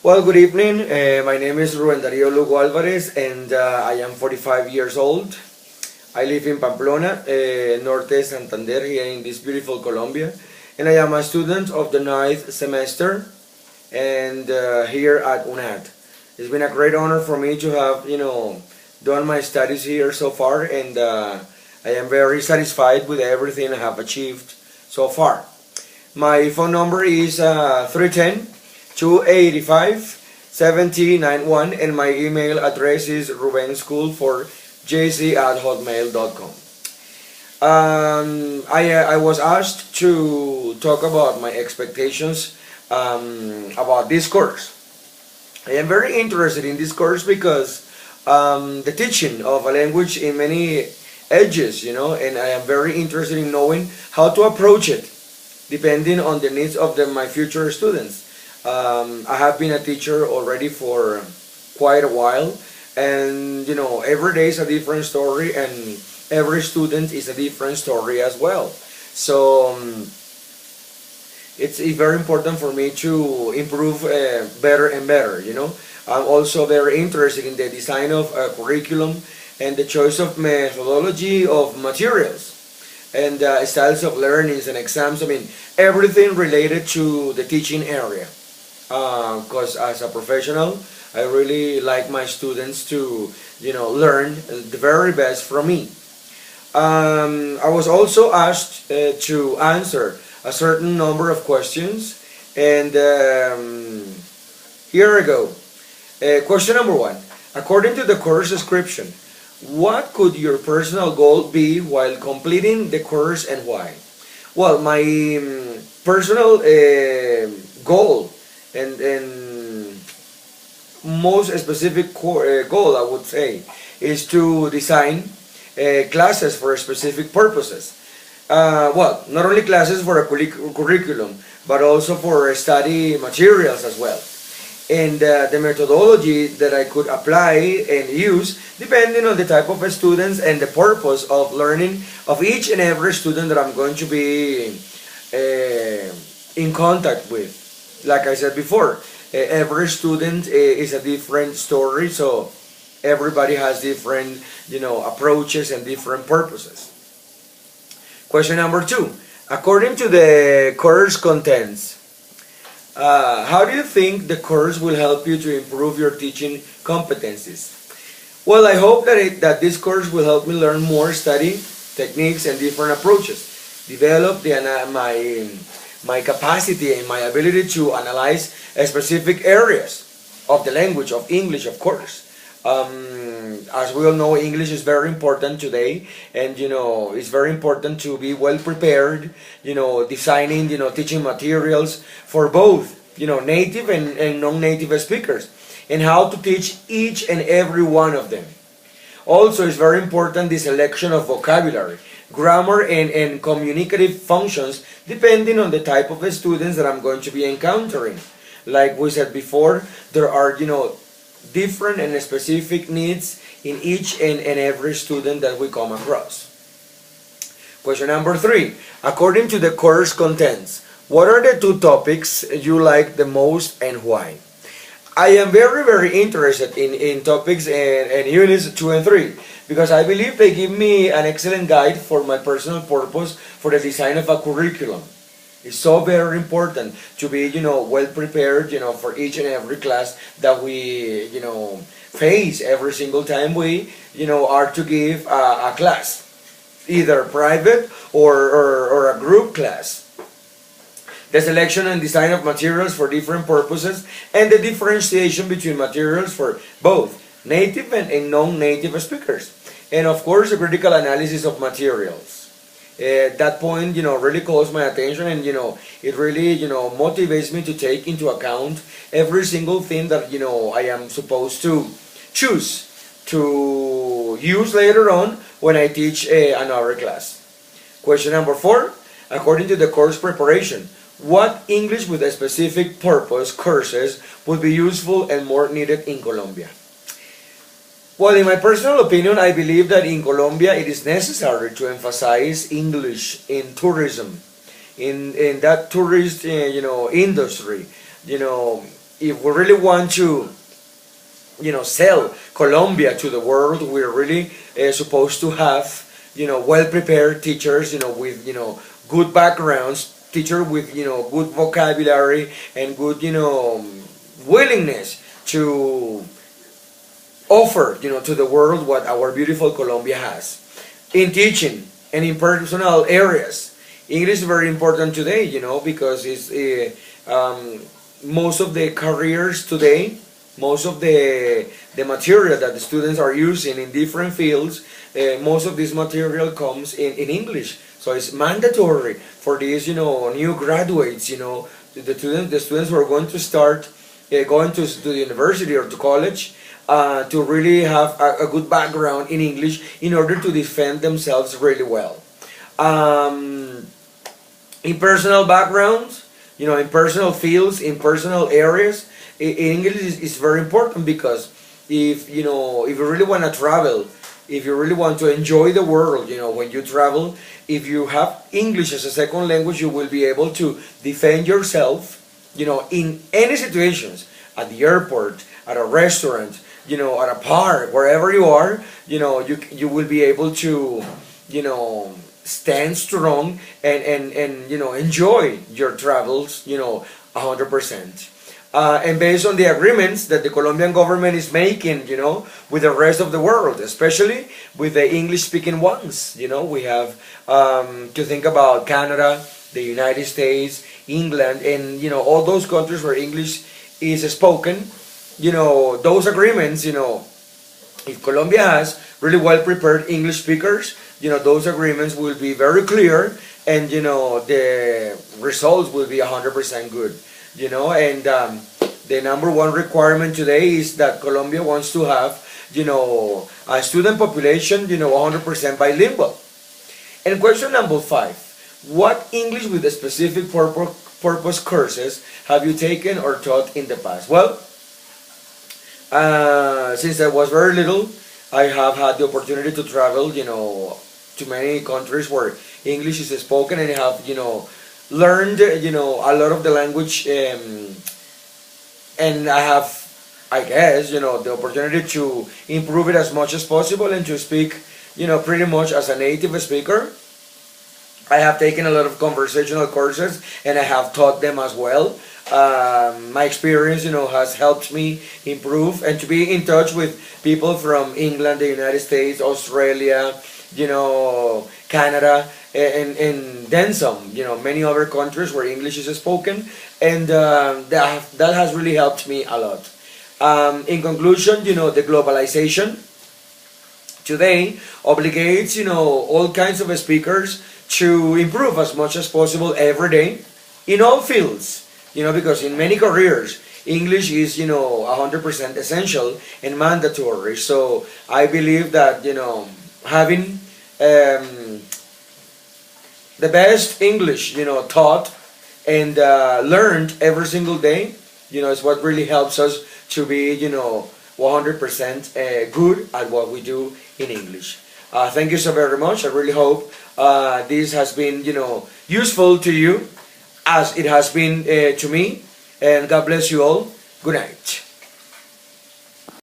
Well, good evening. My name is Ruben Darío Lugo Alvarez, and I am 45 years old. I live in Pamplona, Norte Santander, here in this beautiful Colombia, and I am a student of the ninth semester, and here at UNAD. It's been a great honor for me to have, done my studies here so far, and I am very satisfied with everything I have achieved so far. My phone number is 310 285 7091, and my email address is rubenschool4jc@hotmail.com. I was asked to talk about my expectations about this course. I am very interested in this course because the teaching of a language in many edges, and I am very interested in knowing how to approach it depending on the needs of my future students. I have been a teacher already for quite a while, and every day is a different story, and every student is a different story as well. So it's very important for me to improve better and better. I'm also very interested in the design of a curriculum and the choice of methodology of materials and styles of learnings and exams. I mean, everything related to the teaching area. Because as a professional, I really like my students to, learn the very best from me. I was also asked to answer a certain number of questions, and here I go. Question number one. According to the course description, what could your personal goal be while completing the course, and why? Well, my personal goal and most specific goal, I would say, is to design classes for specific purposes. Well, not only classes for a curriculum, but also for study materials as well. And the methodology that I could apply and use depending on the type of students and the purpose of learning of each and every student that I'm going to be in contact with. Like I said before, every student is a different story, so everybody has different, approaches and different purposes. Question number two. According to the course contents, how do you think the course will help you to improve your teaching competencies? Well, I hope that this course will help me learn more study techniques and different approaches, develop my capacity and my ability to analyze specific areas of the language of English, of course. As we all know, English is very important today, and it's very important to be well prepared, designing, teaching materials for both, native and non-native speakers, and how to teach each and every one of them. Also, it's very important the selection of vocabulary, grammar, and communicative functions depending on the type of students that I'm going to be encountering. Like we said before, there are, different and specific needs in each and every student that we come across. Question number three. According to the course contents, what are the two topics you like the most and why? I am very, very interested in topics and units 2 and 3 because I believe they give me an excellent guide for my personal purpose for the design of a curriculum. It's so very important to be, well prepared, for each and every class that we, face every single time we, are to give a class, either private or a group class. The selection and design of materials for different purposes, and the differentiation between materials for both native and non-native speakers. And of course, the critical analysis of materials. That point, really calls my attention, and it really, motivates me to take into account every single thing that I am supposed to choose to use later on when I teach another class. Question number four. According to the course preparation, what English with a specific purpose courses would be useful and more needed in Colombia? Well, in my personal opinion, I believe that in Colombia it is necessary to emphasize English in tourism, in that tourist industry. if we really want to, sell Colombia to the world, we're really supposed to have, well prepared teachers, with, good backgrounds, teacher with, good vocabulary and good, willingness to offer, to the world what our beautiful Colombia has. In teaching and in personal areas, English is very important today, because it's most of the careers today, most of the material that the students are using in different fields, most of this material comes in English. So it's mandatory for these, new graduates, the students who are going to start going to the university or to college, to really have a good background in English in order to defend themselves really well. Um, in personal backgrounds, in personal fields, in personal areas, English is very important because if you really want to travel, if you really want to enjoy the world, when you travel, if you have English as a second language, you will be able to defend yourself, in any situations, at the airport, at a restaurant, at a park, wherever you are, you will be able to, stand strong and enjoy your travels, 100%. And based on the agreements that the Colombian government is making, with the rest of the world, especially with the English-speaking ones, we have to think about Canada, the United States, England, and all those countries where English is spoken. Those agreements, if Colombia has really well prepared English speakers, those agreements will be very clear, and the results will be 100% good. And the number one requirement today is that Colombia wants to have, a student population, 100% bilingual. And question number 5, what English with a specific purpose courses have you taken or taught in the past? Well, since I was very little, I have had the opportunity to travel, to many countries where English is spoken, and I have, learned, a lot of the language, and I have, I guess, the opportunity to improve it as much as possible and to speak, pretty much as a native speaker. I have taken a lot of conversational courses and I have taught them as well. My experience, has helped me improve and to be in touch with people from England, the United States, Australia, Canada, and then some, many other countries where English is spoken, and that has really helped me a lot. In conclusion, the globalization today obligates, all kinds of speakers to improve as much as possible every day in all fields, because in many careers, English is, 100% essential and mandatory. So I believe that, having the best English, taught and learned every single day, is what really helps us to be, 100% good at what we do in English. Thank you so very much. I really hope this has been, useful to you as it has been to me. And God bless you all. Good night.